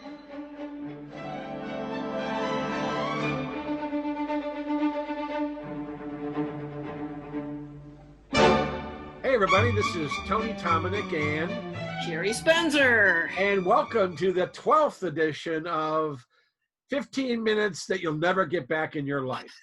Hey everybody, this is Tony Tominick Jerry Spencer. and welcome to the 12th edition of 15 minutes that you'll never get back in your life.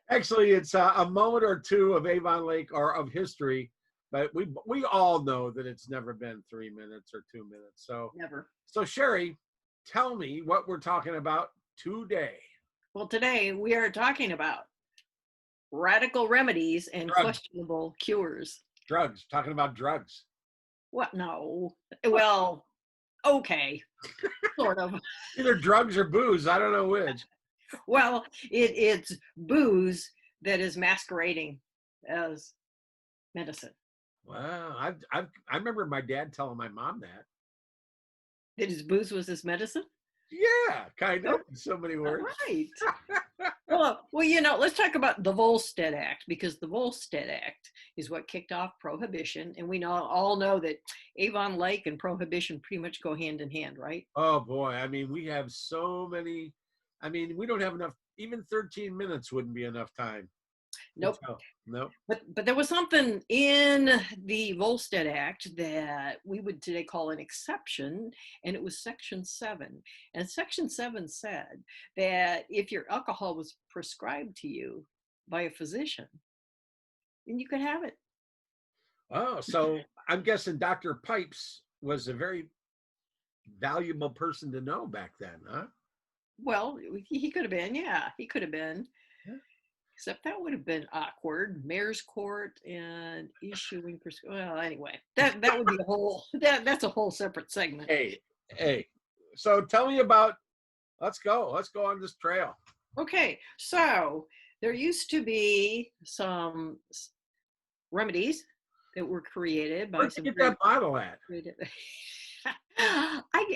Actually, it's a moment or two of Avon Lake or of history, but we all know that it's never been 3 minutes or 2 minutes. Never. So Sherry, tell me what we're talking about today. Well, today we are talking about radical remedies and Drugs. questionable cures. Drugs, talking about drugs. What? No. Well, okay. Sort of. Either drugs or booze, I don't know which. Well, it's booze that is masquerading as medicine. Wow, I remember my dad telling my mom that. That his booze was his medicine? Yeah, kind of. In so many All words. right. Well, let's talk about the Volstead Act, because the Volstead Act is what kicked off Prohibition. And we all know that Avon Lake and Prohibition pretty much go hand in hand, right? Oh boy, I mean, we have so many. I mean, we don't have enough. Even 13 minutes wouldn't be enough time. Nope. Nope. But there was something in the Volstead Act that we would today call an exception, and it was Section 7. And Section 7 said that if your alcohol was prescribed to you by a physician, then you could have it. Oh, so I'm guessing Dr. Pipes was a very valuable person to know back then, huh? Well, he could have been, yeah, he could have been. Yeah. Except that would have been awkward. Mayor's court and issuing well, anyway, that would be a whole that's a whole separate segment. Hey. So tell me about. Let's go on this trail. Okay, so there used to be some remedies that were created by Where'd you get that bottle at? I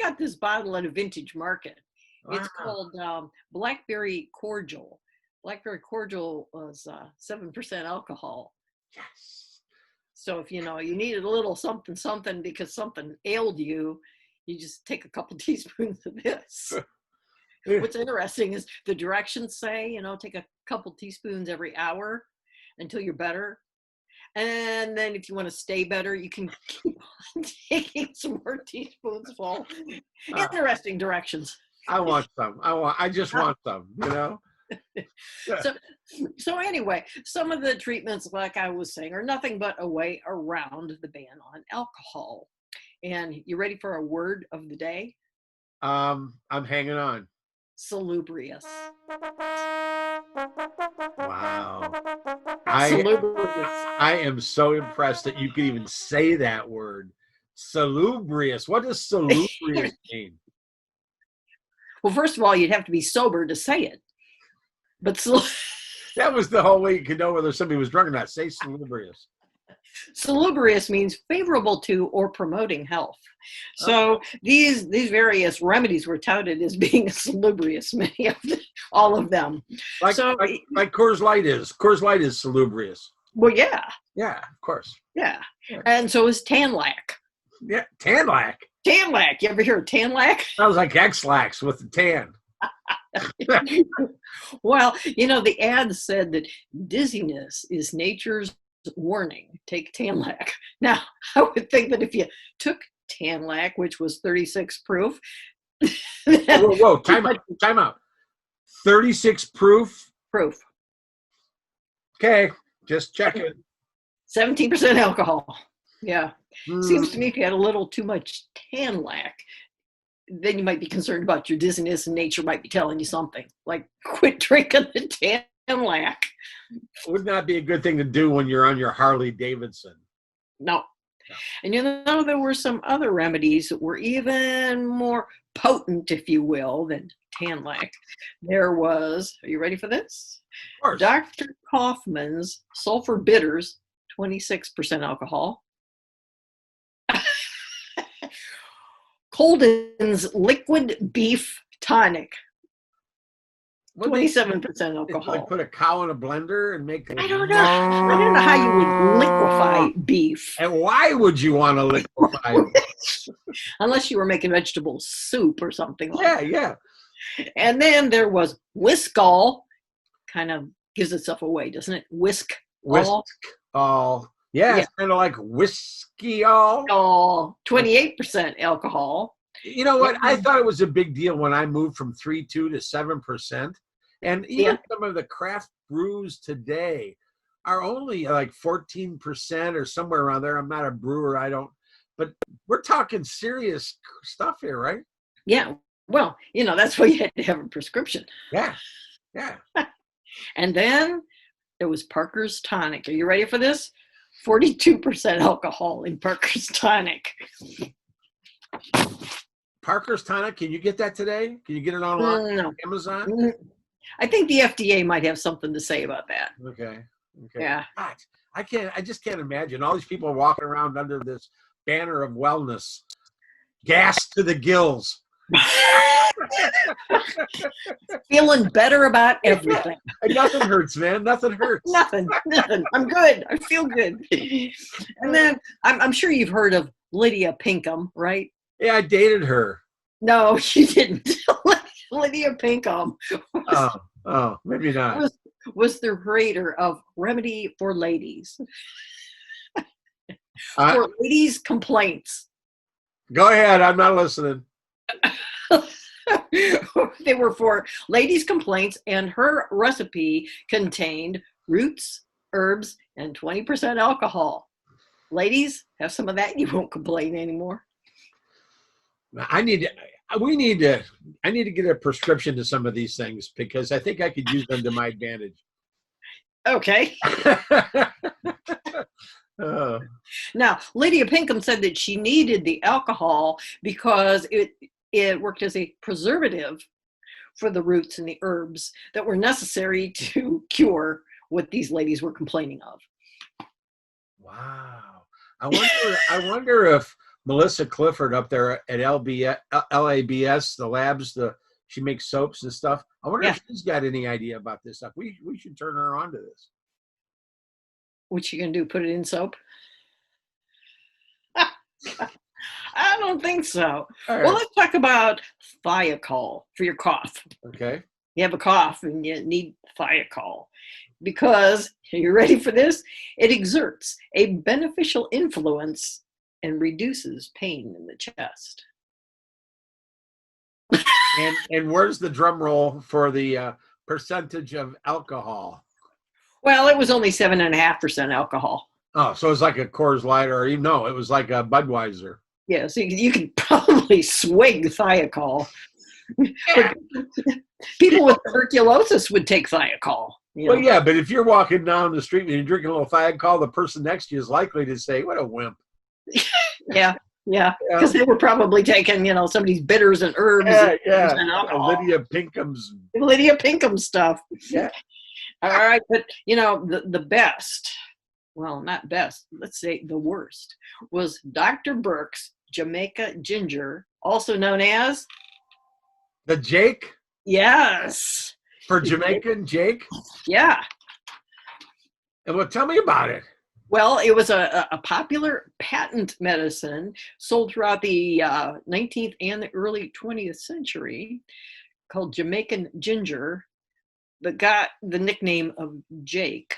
got this bottle at a vintage market. Wow. It's called Blackberry Cordial. Blackberry Cordial was 7% alcohol. Yes. So if you needed a little something because something ailed you, you just take a couple teaspoons of this. What's interesting is the directions say, take a couple teaspoons every hour until you're better. And then if you want to stay better, you can keep on taking some more teaspoons full. Interesting directions. I want some. I just want some, So anyway, some of the treatments, like I was saying, are nothing but a way around the ban on alcohol. And you ready for a word of the day? I'm hanging on. Salubrious. Wow. Salubrious. I am so impressed that you can even say that word. Salubrious. What does salubrious mean? Well, first of all, you'd have to be sober to say it. But that was the whole way you could know whether somebody was drunk or not. Say salubrious. Salubrious means favorable to or promoting health. So these various remedies were touted as being salubrious, all of them. Like Coors Light is. Coors Light is salubrious. Well, yeah. Yeah, of course. Yeah. And so is Tanlac. Yeah, Tanlac. Tanlac. You ever hear of Tanlac? Sounds like X-Lax with the tan. Well, the ad said that dizziness is nature's warning. Take Tanlac. Now, I would think that if you took Tanlac, which was 36 proof. Whoa, time out. 36 proof? Proof. Okay, just checking. 17% alcohol. Yeah. Seems to me if you had a little too much Tanlac, then you might be concerned about your dizziness, and nature might be telling you something like quit drinking the Tanlac. Would not be a good thing to do when you're on your Harley Davidson. No. And there were some other remedies that were even more potent, if you will, than Tanlac. There was, are you ready for this? Of course. Dr. Kaufman's sulfur bitters, 26% alcohol. Colden's liquid beef tonic. What they 27% it's like alcohol. put a cow in a blender and make it. I don't know. I don't know how you would liquefy beef. And why would you want to liquefy? Unless you were making vegetable soup or something like Yeah, that. yeah. And then there was whiskall. Kind of gives itself away, doesn't it? Whisk Whisk all. all. Yeah, Yeah. it's kind of like whiskey all. All 28% alcohol. You know what? I And, thought it was a big deal when I moved from 3.2 to 7%. And even yeah. some of the craft brews today are only like 14% or somewhere around there. I'm not a brewer. I don't, but we're talking serious stuff here, right? Yeah. Well, that's why you had to have a prescription. Yeah. Yeah. And then there was Parker's Tonic. Are you ready for this? 42% alcohol in Parker's Tonic. Parker's Tonic. Can you get that today? Can you get it online? No. Amazon? I think the FDA might have something to say about that. Okay. Okay. Yeah. God, I just can't imagine all these people walking around under this banner of wellness, gas to the gills. Feeling better about everything. Nothing hurts, man. Nothing hurts. Nothing. I'm good. I feel good. And then I'm sure you've heard of Lydia Pinkham, right? Yeah, I dated her. No, you didn't. Lydia Pinkham Maybe not. was the creator of Remedy for Ladies. Uh, For ladies' complaints. Go ahead. I'm not listening. They were for ladies' complaints, and her recipe contained roots, herbs, and 20% alcohol. Ladies, have some of that. You won't complain anymore. I need to get a prescription to some of these things because I think I could use them to my advantage. Okay. Now, Lydia Pinkham said that she needed the alcohol because it worked as a preservative for the roots and the herbs that were necessary to cure what these ladies were complaining of. Wow. I wonder if Melissa Clifford up there at LABS, the labs, she makes soaps and stuff. I wonder if she's got any idea about this stuff. We should turn her on to this. What you gonna do? Put it in soap? I don't think so. All right. Well, let's talk about Thiacol for your cough. Okay. You have a cough and you need Thiacol because, are you ready for this? It exerts a beneficial influence and reduces pain in the chest. And where's the drum roll for the percentage of alcohol? Well, it was only 7.5% alcohol. Oh, so it's like a Coors Light, or even no, it was like a Budweiser. Yeah, so you could probably swig Thiacol. Yeah. People with tuberculosis would take Thiacol. Well, yeah, but if you're walking down the street and you're drinking a little Thiacol, the person next to you is likely to say, "What a wimp." Yeah, because they were probably taking, somebody's bitters and herbs. And alcohol. Lydia Pinkham stuff. Yeah. All right, but the best, well, not best, let's say the worst, was Dr. Burke's Jamaica Ginger, also known as the Jake. Yes. For Jamaican Jake. Yeah. And well, tell me about it. Well, it was a popular patent medicine sold throughout the 19th and the early 20th century, called Jamaican Ginger, that got the nickname of Jake.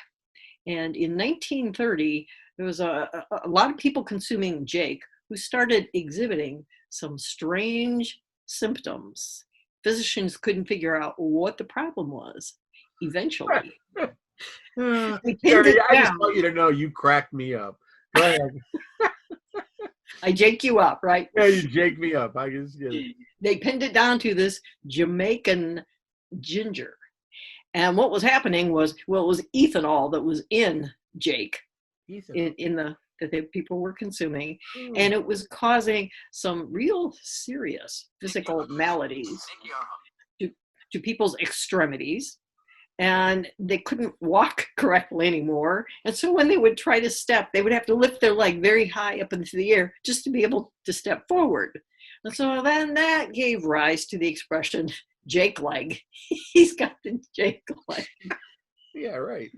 And in 1930, there was a lot of people consuming Jake who started exhibiting some strange symptoms. Physicians couldn't figure out what the problem was. Eventually, I just want you to know you cracked me up. Go ahead. I jake you up, right? Yeah, you jake me up. I just get it. They pinned it down to this Jamaican ginger. And what was happening was, well, it was ethanol that was in Jake, that the people were consuming, and it was causing some real serious physical maladies to people's extremities, and they couldn't walk correctly anymore. And so when they would try to step, they would have to lift their leg very high up into the air just to be able to step forward. And so then that gave rise to the expression Jake leg. He's got the Jake leg. Yeah, right.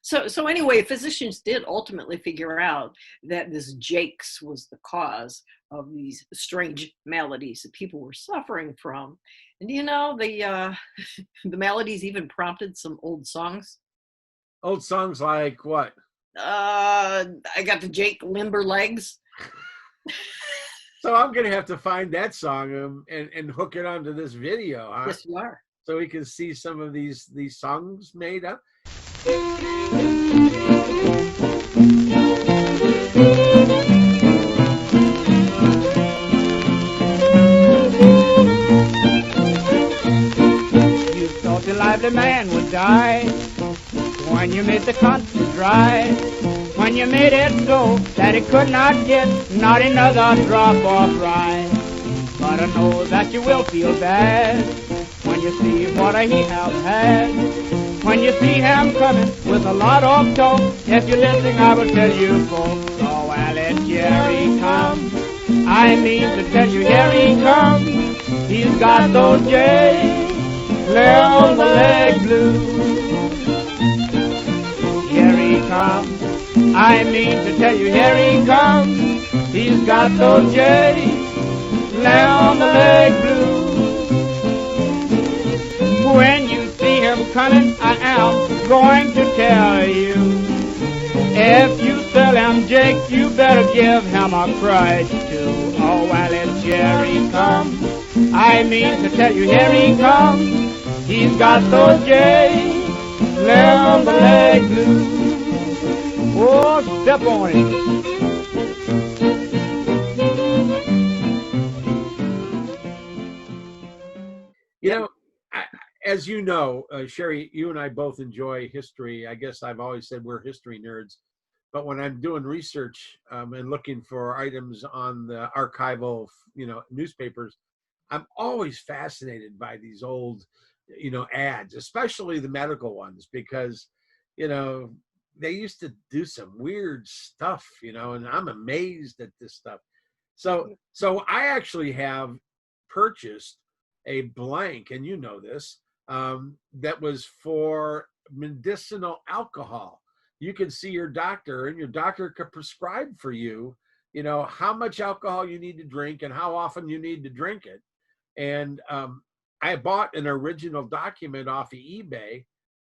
So anyway, physicians did ultimately figure out that this Jake's was the cause of these strange maladies that people were suffering from. And the the maladies even prompted some old songs. Old songs like what? I got the Jake limber legs. So I'm gonna have to find that song and hook it onto this video, huh? Yes, you are. So we can see some of these songs made up. You thought the lively man would die when you made the constant dry, when you made it so that it could not get not another drop of rye. But I know that you will feel bad when you see what he have had, when you see him coming with a lot of talk. If you're listening, I will tell you folks. Oh, well, it's here he comes. I mean to tell you, here he comes. He's got those J's, little leg blues. Here he comes. I mean to tell you, here he comes. He's got those J's, little leg blues. When you see him coming, I am going to tell you, if you sell him Jake, you better give him a price too. Oh, well, it's here he comes. I mean to tell you, here he comes. He's got those J's, little leg blues. Oh, step on it. As you know, Sherry, you and I both enjoy history. I guess I've always said we're history nerds. But when I'm doing research and looking for items on the archival, newspapers, I'm always fascinated by these old, ads, especially the medical ones, because, they used to do some weird stuff, and I'm amazed at this stuff. So I actually have purchased a blank, and you know this, that was for medicinal alcohol. You can see your doctor, and your doctor could prescribe for you, how much alcohol you need to drink and how often you need to drink it. And I bought an original document off of eBay,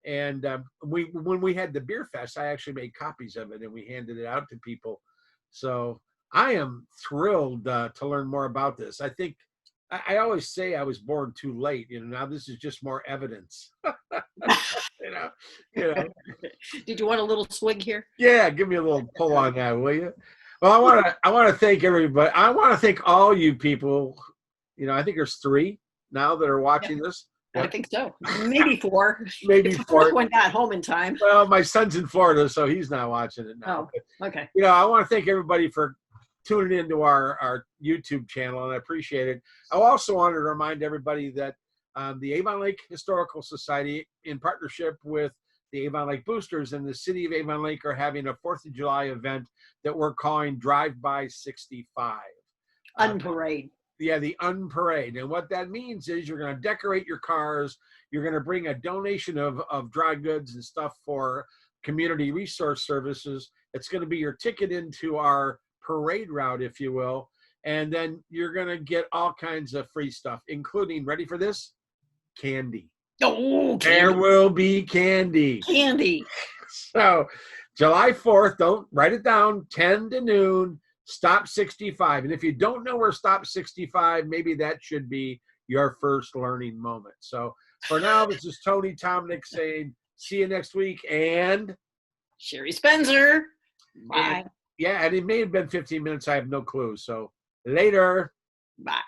and when we had the beer fest, I actually made copies of it and we handed it out to people. So I am thrilled to learn more about this. I think I always say I was born too late. Now this is just more evidence. Did you want a little swig here? Yeah, give me a little pull on that, will you? Well, I want to thank everybody. I want to thank all you people. I think there's 3 now that are watching this. I think so. Maybe 4. Maybe 4. One got home in time. Well, my son's in Florida, so he's not watching it now. Oh, okay. I want to thank everybody for tuning into our YouTube channel, and I appreciate it. I also wanted to remind everybody that the Avon Lake Historical Society, in partnership with the Avon Lake Boosters and the city of Avon Lake, are having a 4th of July event that we're calling Drive By 65. Unparade. Yeah, the Unparade. And what that means is you're going to decorate your cars. You're going to bring a donation of dry goods and stuff for community resource services. It's going to be your ticket into our parade route, if you will. And then you're going to get all kinds of free stuff, including, ready for this? Candy. Oh, candy. There will be candy. Candy. So July 4th, don't write it down, 10 to noon, Stop 65. And if you don't know where Stop 65, maybe that should be your first learning moment. So for now, this is Tony Tomnick saying, see you next week. And Sherry Spencer. Bye. And it may have been 15 minutes. I have no clue. So later. Bye.